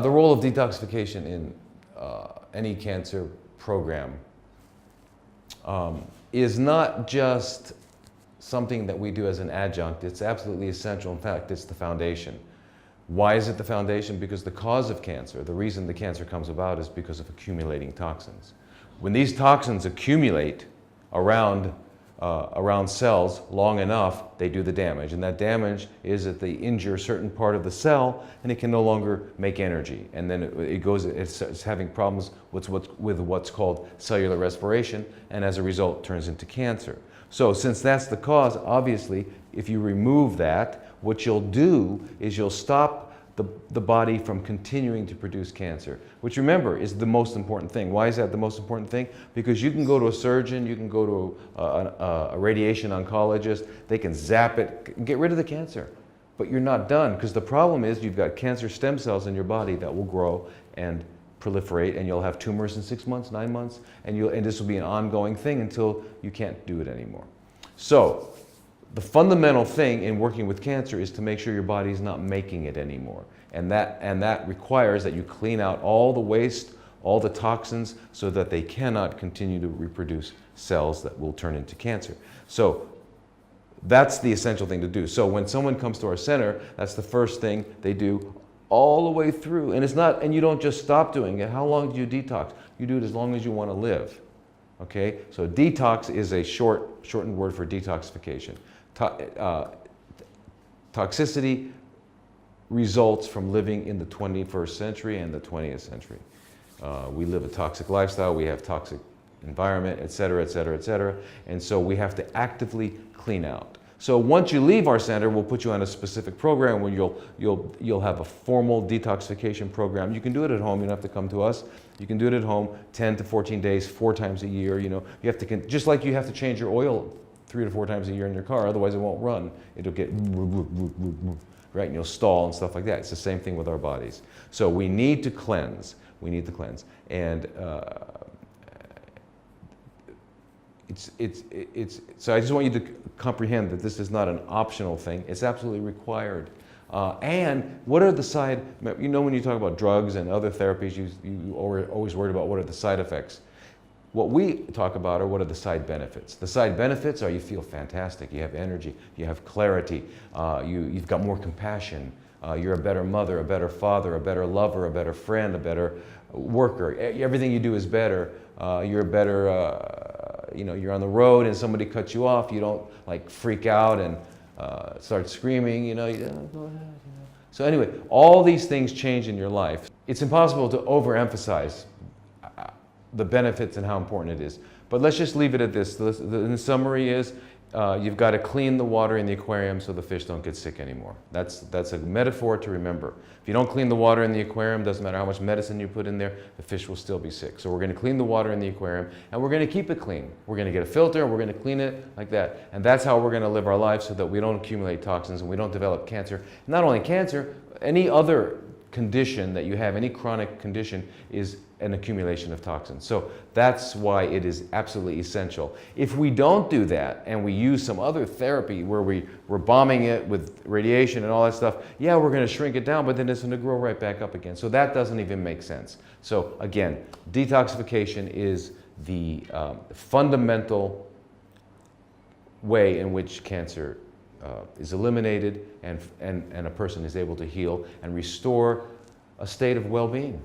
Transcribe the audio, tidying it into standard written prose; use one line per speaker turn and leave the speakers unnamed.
The role of detoxification in any cancer program is not just something that we do as an adjunct. It's absolutely essential. In fact, it's the foundation. Why is it the foundation? Because the cause of cancer, the reason the cancer comes about, is because of accumulating toxins. When these toxins accumulate around cells long enough, they do the damage. And that damage is that they injure a certain part of the cell and it can no longer make energy. And then it's having problems with what's called cellular respiration, and as a result turns into cancer. So since that's the cause, obviously, if you remove that, what you'll do is you'll stop the body from continuing to produce cancer, which, remember, is the most important thing. Why is that the most important thing? Because you can go to a surgeon, you can go to a radiation oncologist, they can zap it and get rid of the cancer. But you're not done, because the problem is you've got cancer stem cells in your body that will grow and proliferate, and you'll have tumors in 6 months, 9 months, and this will be an ongoing thing until you can't do it anymore. So the fundamental thing in working with cancer is to make sure your body is not making it anymore. And that requires that you clean out all the waste, all the toxins, so that they cannot continue to reproduce cells that will turn into cancer. So that's the essential thing to do. So when someone comes to our center, that's the first thing they do all the way through. And you don't just stop doing it. How long do you detox? You do it as long as you want to live. Okay? So detox is a shortened word for detoxification. Toxicity results from living in the 21st century and the 20th century. We live a toxic lifestyle, we have toxic environment, et cetera, et cetera, et cetera. And so we have to actively clean out. So once you leave our center, we'll put you on a specific program where you'll have a formal detoxification program. You can do it at home, you don't have to come to us. You can do it at home 10 to 14 days, 4 times a year. You have to, just like you have to change your oil 3 to 4 times a year in your car, otherwise it won't run. It'll get right, and you'll stall and stuff like that. It's the same thing with our bodies. So we need to cleanse. We need to cleanse. And so I just want you to comprehend that this is not an optional thing. It's absolutely required. And what are the when you talk about drugs and other therapies, you are always worried about what are the side effects. What we talk about are what are the side benefits. The side benefits are you feel fantastic, you have energy, you have clarity, you've got more compassion, you're a better mother, a better father, a better lover, a better friend, a better worker. Everything you do is better. You're a better, you're on the road and somebody cuts you off, you don't like freak out and start screaming, go ahead. So anyway, all these things change in your life. It's impossible to overemphasize the benefits and how important it is. But let's just leave it at this. The summary is you've got to clean the water in the aquarium so the fish don't get sick anymore. That's a metaphor to remember. If you don't clean the water in the aquarium, doesn't matter how much medicine you put in there, the fish will still be sick. So we're going to clean the water in the aquarium, and we're going to keep it clean. We're going to get a filter, and we're going to clean it like that. And that's how we're going to live our lives so that we don't accumulate toxins and we don't develop cancer. Not only cancer, any other condition that you have, any chronic condition, is an accumulation of toxins. So that's why it is absolutely essential. If we don't do that and we use some other therapy where we're bombing it with radiation and all that stuff, yeah, we're going to shrink it down, but then it's going to grow right back up again. So that doesn't even make sense. So again, detoxification is the fundamental way in which cancer is eliminated and a person is able to heal and restore a state of well-being,